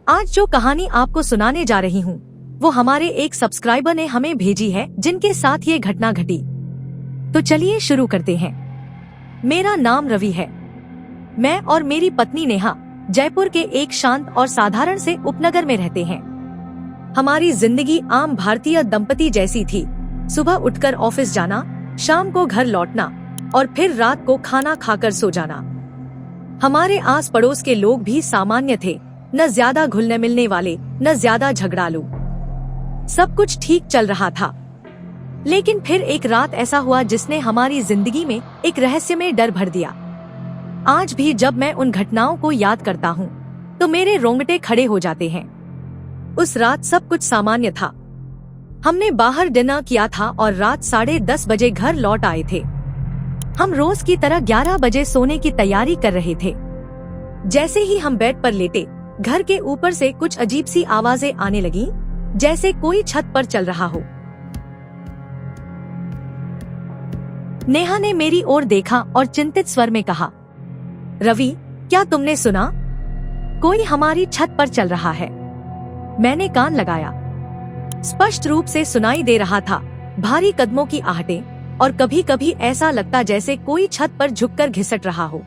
आज जो कहानी आपको सुनाने जा रही हूँ वो हमारे एक सब्सक्राइबर ने हमें भेजी है जिनके साथ ये घटना घटी। तो चलिए शुरू करते हैं। मेरा नाम रवि है। मैं और मेरी पत्नी नेहा जयपुर के एक शांत और साधारण से उपनगर में रहते हैं। हमारी जिंदगी आम भारतीय दंपति जैसी थी। सुबह उठकर ऑफिस जाना, शाम को घर लौटना और फिर रात को खाना खाकर सो जाना। हमारे आस पड़ोस के लोग भी सामान्य थे, न ज्यादा घुलने मिलने वाले न ज्यादा झगड़ालू। सब कुछ ठीक चल रहा था। लेकिन फिर एक रात ऐसा हुआ जिसने हमारी जिंदगी में एक रहस्यमय डर भर दिया। आज भी जब मैं उन घटनाओं को याद करता हूँ तो मेरे रोंगटे खड़े हो जाते हैं। उस रात सब कुछ सामान्य था। हमने बाहर डिनर किया था और रात 10:30 बजे घर लौट आए थे। हम रोज की तरह 11 बजे सोने की तैयारी कर रहे थे। जैसे ही हम बेड पर लेटे, घर के ऊपर से कुछ अजीब सी आवाजें आने लगी, जैसे कोई छत पर चल रहा हो। नेहा ने मेरी ओर देखा और चिंतित स्वर में कहा, रवि, क्या तुमने सुना? कोई हमारी छत पर चल रहा है। मैंने कान लगाया। स्पष्ट रूप से सुनाई दे रहा था, भारी कदमों की आहटें और कभी कभी ऐसा लगता जैसे कोई छत पर झुककर घिसट रहा हो।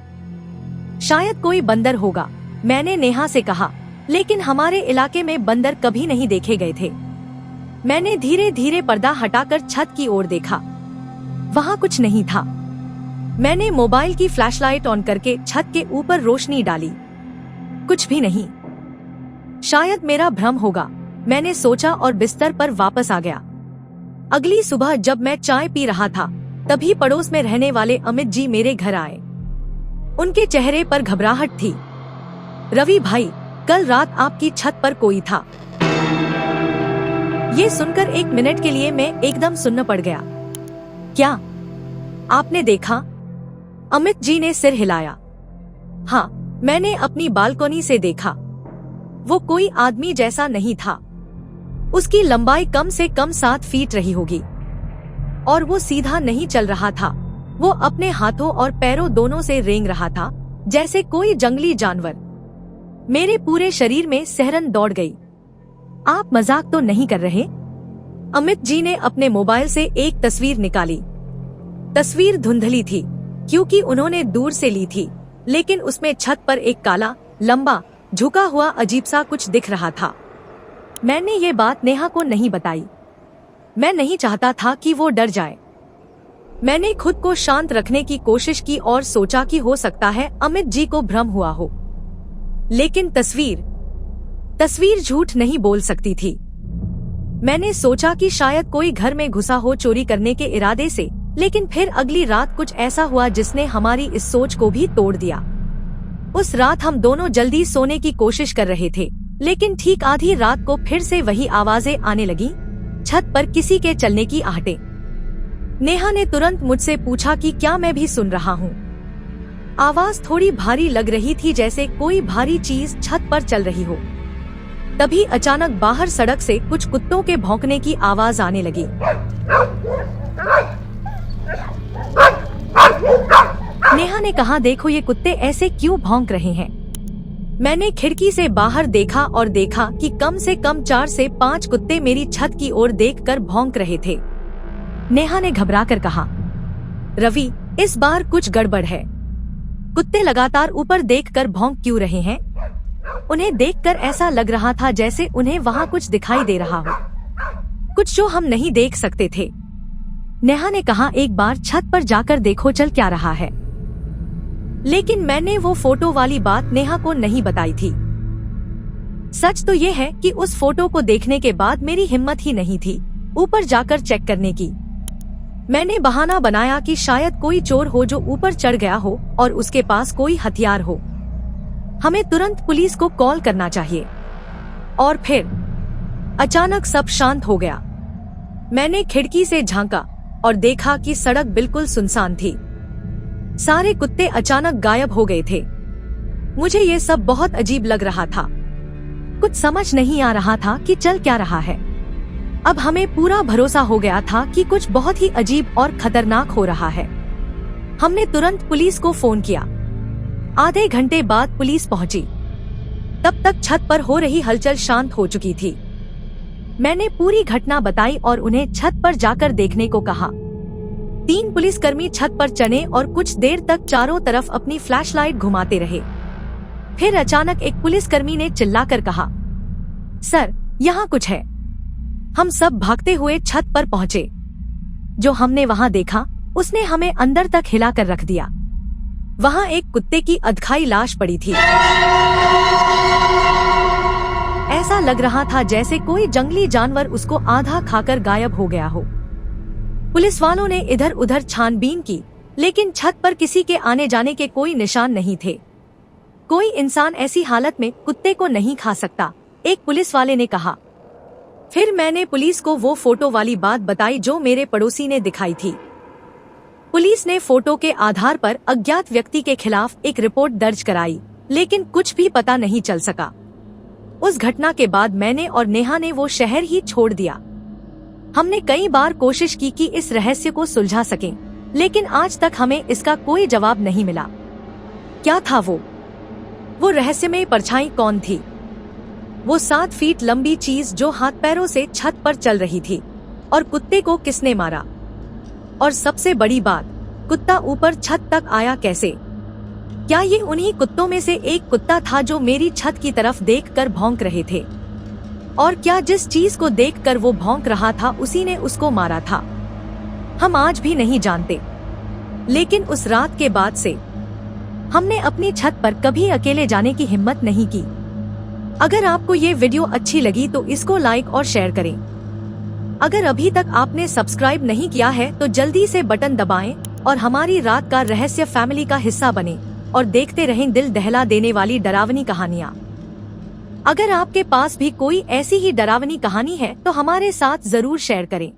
शायद कोई बंदर होगा, मैंने नेहा से कहा, लेकिन हमारे इलाके में बंदर कभी नहीं देखे गए थे। मैंने धीरे धीरे पर्दा हटाकर छत की ओर देखा। वहाँ कुछ नहीं था। मैंने मोबाइल की फ्लैशलाइट ऑन करके छत के ऊपर रोशनी डाली। कुछ भी नहीं। शायद मेरा भ्रम होगा, मैंने सोचा और बिस्तर पर वापस आ गया। अगली सुबह जब मैं चाय पी रहा था, तभी पड़ोस में रहने वाले अमित जी मेरे घर आए। उनके चेहरे पर घबराहट थी। रवि भाई, कल रात आपकी छत पर कोई था। ये सुनकर 1 मिनट के लिए मैं एकदम सुन्न पड़ गया। क्या आपने देखा? अमित जी ने सिर हिलाया। हाँ, मैंने अपनी बालकोनी से देखा। वो कोई आदमी जैसा नहीं था। उसकी लंबाई कम से कम 7 फीट रही होगी और वो सीधा नहीं चल रहा था। वो अपने हाथों और पैरों दोनों से रेंग रहा था, जैसे कोई जंगली जानवर। मेरे पूरे शरीर में सिहरन दौड़ गई। आप मजाक तो नहीं कर रहे? अमित जी ने अपने मोबाइल से एक तस्वीर निकाली। तस्वीर धुंधली थी क्योंकि उन्होंने दूर से ली थी, लेकिन उसमें छत पर एक काला, लंबा, झुका हुआ अजीब सा कुछ दिख रहा था। मैंने ये बात नेहा को नहीं बताई। मैं नहीं चाहता था कि वो डर जाए। मैंने खुद को शांत रखने की कोशिश की और सोचा कि हो सकता है अमित जी को भ्रम हुआ हो। लेकिन तस्वीर झूठ नहीं बोल सकती थी। मैंने सोचा कि शायद कोई घर में घुसा हो चोरी करने के इरादे से, लेकिन फिर अगली रात कुछ ऐसा हुआ जिसने हमारी इस सोच को भी तोड़ दिया। उस रात हम दोनों जल्दी सोने की कोशिश कर रहे थे, लेकिन ठीक आधी रात को फिर से वही आवाजें आने लगी, छत पर किसी के चलने की आहटें। नेहा ने तुरंत मुझसे पूछा कि क्या मैं भी सुन रहा हूँ। आवाज थोड़ी भारी लग रही थी, जैसे कोई भारी चीज छत पर चल रही हो। तभी अचानक बाहर सड़क से कुछ कुत्तों के भौंकने की आवाज आने लगी। नेहा ने कहा, देखो ये कुत्ते ऐसे क्यों भौंक रहे हैं। मैंने खिड़की से बाहर देखा और देखा कि कम से कम 4 से 5 कुत्ते मेरी छत की ओर देखकर भौंक रहे थे। नेहा ने घबराकर कहा, रवि, इस बार कुछ गड़बड़ है। कुत्ते लगातार ऊपर देखकर भौंक क्यों रहे हैं? उन्हें देखकर ऐसा लग रहा था जैसे उन्हें वहाँ कुछ दिखाई दे रहा हो, कुछ जो हम नहीं देख सकते थे। नेहा ने कहा, एक बार छत पर जाकर देखो चल क्या रहा है। लेकिन मैंने वो फोटो वाली बात नेहा को नहीं बताई थी। सच तो ये है कि उस फोटो को देखने के बाद मेरी हिम्मत ही नहीं थी ऊपर जाकर चेक करने की। मैंने बहाना बनाया कि शायद कोई चोर हो जो ऊपर चढ़ गया हो और उसके पास कोई हथियार हो। हमें तुरंत पुलिस को कॉल करना चाहिए। और फिर अचानक सब शांत हो गया। मैंने खिड़की से झांका और देखा कि सड़क बिल्कुल सुनसान थी। सारे कुत्ते अचानक गायब हो गए थे। मुझे ये सब बहुत अजीब लग रहा था। कुछ समझ नहीं आ रहा था कि चल क्या रहा है। अब हमें पूरा भरोसा हो गया था कि कुछ बहुत ही अजीब और खतरनाक हो रहा है। हमने तुरंत पुलिस को फोन किया। आधे घंटे बाद पुलिस पहुंची। तब तक छत पर हो रही हलचल शांत हो चुकी थी। मैंने पूरी घटना बताई और उन्हें छत पर जाकर देखने को कहा। 3 पुलिसकर्मी छत पर चढ़े और कुछ देर तक चारों तरफ अपनी फ्लैशलाइट घुमाते रहे। फिर अचानक एक पुलिसकर्मी ने चिल्लाकर कहा, सर, यहाँ कुछ है। हम सब भागते हुए छत पर पहुँचे। जो हमने वहाँ देखा उसने हमें अंदर तक हिला कर रख दिया। वहाँ एक कुत्ते की अधखाई लाश पड़ी थी। ऐसा लग रहा था जैसे कोई जंगली जानवर उसको आधा खाकर गायब हो गया हो। पुलिस वालों ने इधर उधर छानबीन की, लेकिन छत पर किसी के आने जाने के कोई निशान नहीं थे। कोई इंसान ऐसी हालत में कुत्ते को नहीं खा सकता, एक पुलिस वाले ने कहा। फिर मैंने पुलिस को वो फोटो वाली बात बताई जो मेरे पड़ोसी ने दिखाई थी। पुलिस ने फोटो के आधार पर अज्ञात व्यक्ति के खिलाफ एक रिपोर्ट दर्ज कराई, लेकिन कुछ भी पता नहीं चल सका। उस घटना के बाद मैंने और नेहा ने वो शहर ही छोड़ दिया। हमने कई बार कोशिश की कि इस रहस्य को सुलझा सकें, लेकिन आज तक हमें इसका कोई जवाब नहीं मिला। क्या था वो रहस्यमय परछाई कौन थी? वो 7 फीट लंबी चीज जो हाथ पैरों से छत पर चल रही थी, और कुत्ते को किसने मारा? और सबसे बड़ी बात, कुत्ता ऊपर छत तक आया कैसे? क्या ये उन्हीं कुत्तों में से एक कुत्ता था जो मेरी छत की तरफ देखकर भौंक रहे थे? और क्या जिस चीज को देखकर वो भौंक रहा था उसी ने उसको मारा था? हम आज भी नहीं जानते, लेकिन उस रात के बाद से हमने अपनी छत पर कभी अकेले जाने की हिम्मत नहीं की। अगर आपको ये वीडियो अच्छी लगी तो इसको लाइक और शेयर करें। अगर अभी तक आपने सब्सक्राइब नहीं किया है तो जल्दी से बटन दबाएं और हमारी रात का रहस्य फैमिली का हिस्सा बने और देखते रहें दिल दहला देने वाली डरावनी कहानियाँ। अगर आपके पास भी कोई ऐसी ही डरावनी कहानी है तो हमारे साथ जरूर शेयर करें।